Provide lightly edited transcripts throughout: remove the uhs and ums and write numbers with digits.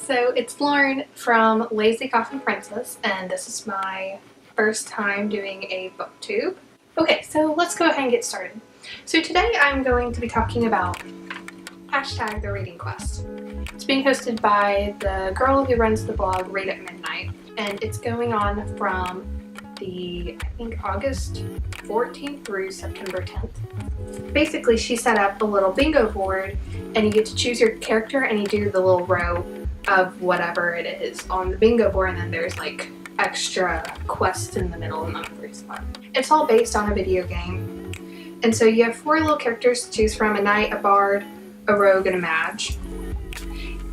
so it's Lauren from LazyCoffeePrincess, and this is my first time doing a booktube. Okay, so let's go ahead and get started. So today I'm going to be talking about #thereadingquest. It's being hosted by the girl who runs the blog Read at Midnight, and it's going on from I think August 14th through September 10th. Basically, she set up a little bingo board, and you get to choose your character and you do the little row of whatever it is on the bingo board, and then there's like extra quests in the middle and on every spot. It's all based on a video game. And so you have 4 little characters to choose from: a knight, a bard, a rogue, and a mage.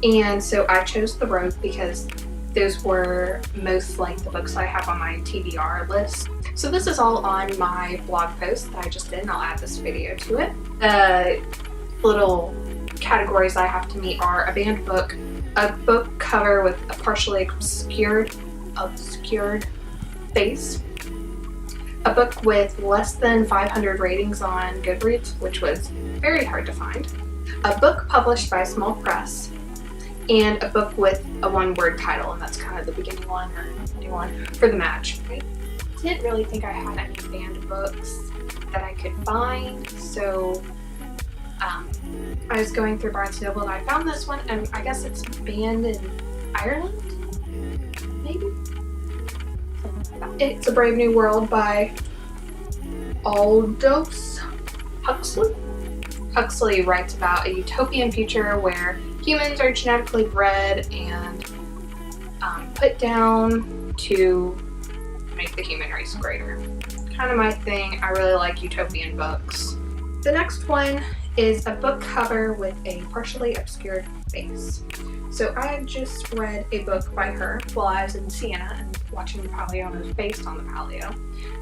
And so I chose the rogue because those were most like the books I have on my TBR list. So this is all on my blog post that I just did, and I'll add this video to it. The little categories I have to meet are a banned book, a book cover with a partially obscured face, a book with less than 500 ratings on Goodreads, which was very hard to find, a book published by a small press, and a book with a one-word title, and that's kind of the beginning one or new one for the match. I didn't really think I had any banned books that I could find, so I was going through Barnes & Noble and I found this one, and I guess it's banned in Ireland, maybe? Something like that. It's A Brave New World by Aldous Huxley. Huxley writes about a utopian future where humans are genetically bred and put down to make the human race greater. Kind of my thing. I really like utopian books. The next one is a book cover with a partially obscured face. So I had just read a book by her while I was in Siena and watching the Palio, and it was based on the Palio.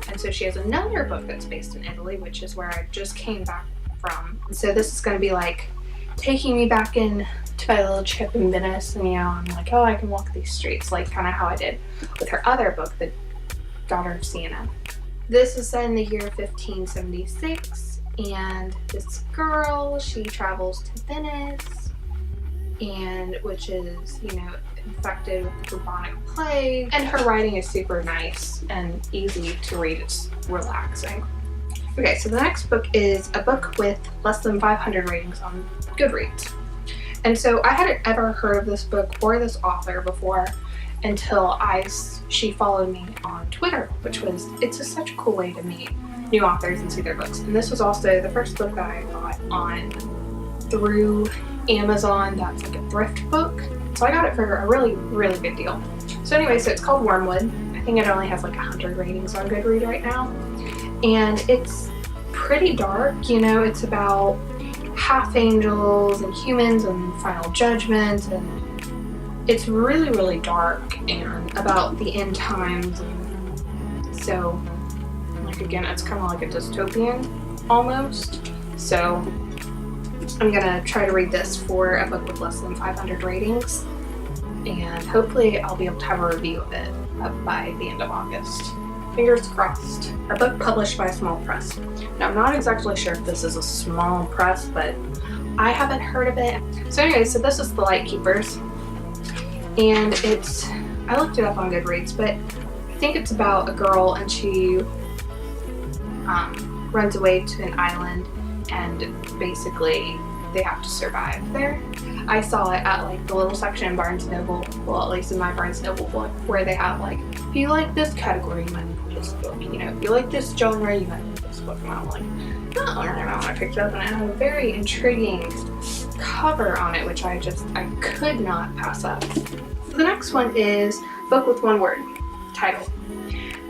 And so she has another book that's based in Italy, which is where I just came back from. So this is going to be like taking me back in to my little trip in Venice, and I'm like, oh, I can walk these streets, like kind of how I did with her other book, The Daughter of Siena. This is set in the year 1576, and this girl, she travels to Venice, and which is, infected with the bubonic plague, and her writing is super nice and easy to read. It's relaxing. Okay, so the next book is a book with less than 500 ratings on Goodreads. And so I hadn't ever heard of this book or this author before until she followed me on Twitter, it's just such a cool way to meet new authors and see their books. And this was also the first book that I got through Amazon that's like a thrift book. So I got it for a really, really good deal. So anyway, so it's called Wormwood. I think it only has like 100 ratings on Goodreads right now. And it's pretty dark, it's about half angels and humans and final judgment, and it's really, really dark and about the end times. And so, like, again, it's kind of like a dystopian almost. So I'm gonna try to read this for a book with less than 500 ratings, and hopefully I'll be able to have a review of it by the end of August. Fingers crossed. A book published by a small press. Now, I'm not exactly sure if this is a small press, but I haven't heard of it. So anyway, so this is The Lightkeepers, and I looked it up on Goodreads, but I think it's about a girl, and she runs away to an island, and basically they have to survive there. I saw it at like the little section in Barnes & Noble, well, at least in my Barnes & Noble book, where they have like, if you like this category, you might like this book, if you like this genre, you might like this book. And I'm like, oh, I want to pick it up, and it had a very intriguing cover on it, which I could not pass up. So the next one is book with one word title.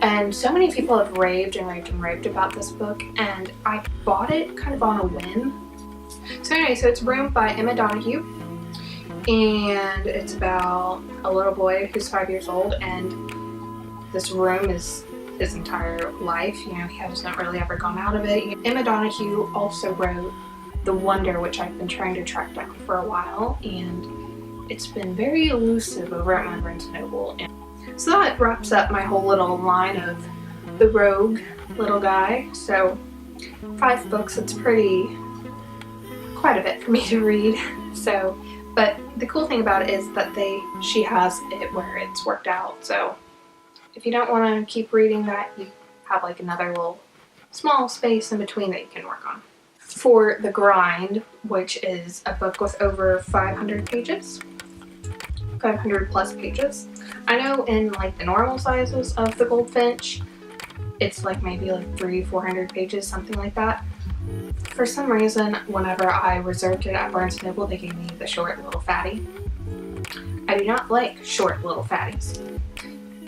And so many people have raved about this book, and I bought it kind of on a whim. So anyway, so it's Room by Emma Donoghue, and it's about a little boy who's 5 years old, and this room is his entire life. He hasn't really ever gone out of it. Emma Donoghue also wrote The Wonder, which I've been trying to track down for a while, and it's been very elusive over at my Barnes & Noble. And so that wraps up my whole little line of the rogue little guy. So 5 books, it's quite a bit for me to read. So But the cool thing about it is that she has it where it's worked out. So if you don't want to keep reading that, you have like another little small space in between that you can work on. For The Grind, which is a book with over 500 pages, 500 plus pages. I know in like the normal sizes of the Goldfinch, it's like maybe like 300-400 pages, something like that. For some reason, whenever I reserved it at Barnes & Noble, they gave me the short little fatty. I do not like short little fatties.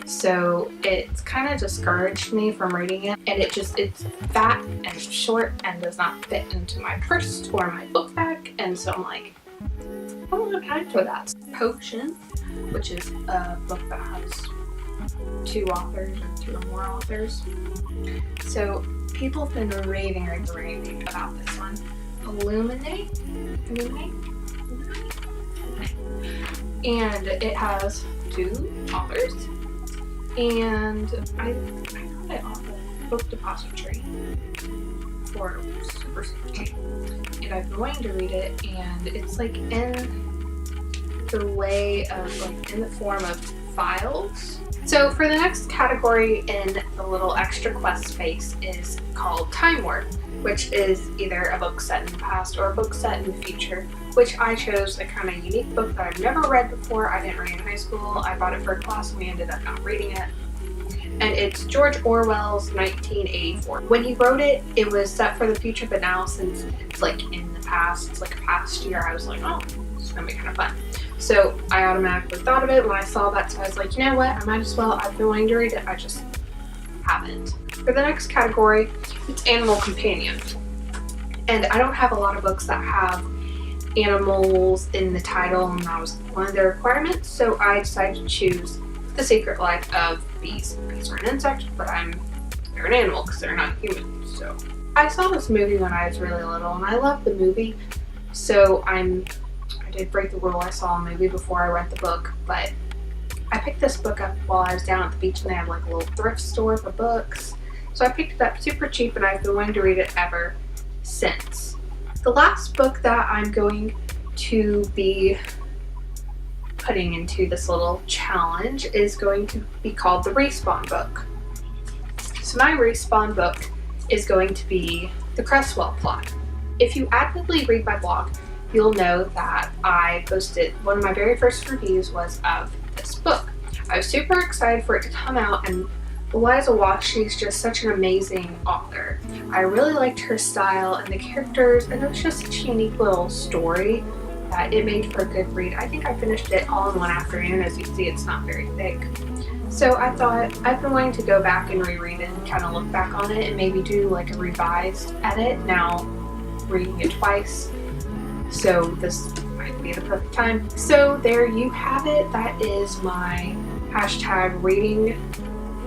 So it's kind of discouraged me from reading it, and it's fat and short and does not fit into my purse or my book bag, and so I'm like, I don't have time for that. Potion, which is a book that has 2 authors or 2 or more authors. So people have been raving about this one. Illuminate? And it has 2 authors. And I got it off a book depository for super cheap. And I've been wanting to read it, and it's like in the way of like in the form of files. So for the next category in the little extra quest space is called Time Warp, which is either a book set in the past or a book set in the future, which I chose a kind of unique book that I've never read before. I didn't read in high school. I bought it for a class and we ended up not reading it. And it's George Orwell's 1984. When he wrote it, it was set for the future, but now since it's like in the past, it's like a past year, I was like, oh, it's gonna be kind of fun. So I automatically thought of it when I saw that, so I was like, you know what, I might as well. I've been wanting to read it, I just haven't. For the next category, it's Animal Companion. And I don't have a lot of books that have animals in the title, and that was one of the requirements, so I decided to choose The Secret Life of Bees. Bees are an insect, but they're an animal because they're not human. So I saw this movie when I was really little, and I loved the movie, so I did break the rule. I saw a movie before I read the book, but I picked this book up while I was down at the beach, and they had like a little thrift store for books. So I picked it up super cheap, and I've been wanting to read it ever since. The last book that I'm going to be putting into this little challenge is going to be called the Respawn book. So my Respawn book is going to be the Cresswell plot. If you actively read my blog, you'll know that I posted one of my very first reviews was of this book. I was super excited for it to come out, and Eliza Watt, she's just such an amazing author. I really liked her style and the characters, and it was just such a unique little story that it made for a good read. I think I finished it all in one afternoon. As you can see, it's not very thick. So I thought I've been wanting to go back and reread it and kind of look back on it and maybe do like a revised edit, now reading it twice. So this might be the perfect time. So there you have it. That is my hashtag reading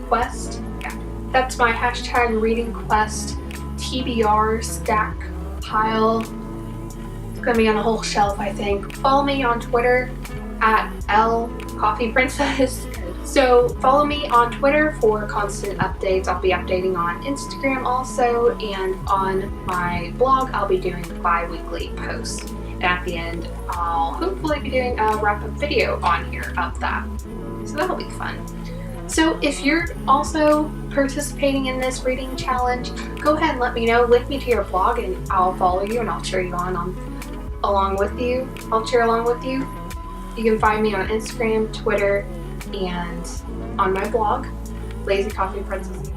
quest. Yeah, that's my hashtag reading quest TBR stack pile. It's gonna be on a whole shelf, I think. Follow me on Twitter at LazyCoffeePrincess. So follow me on Twitter for constant updates. I'll be updating on Instagram also, and on my blog I'll be doing bi-weekly posts. And at the end I'll hopefully be doing a wrap-up video on here of that. So that'll be fun. So if you're also participating in this reading challenge, go ahead and let me know. Link me to your blog and I'll follow you and I'll cheer you on along with you. I'll cheer along with you. You can find me on Instagram, Twitter, and on my blog, LazyCoffeePrincess.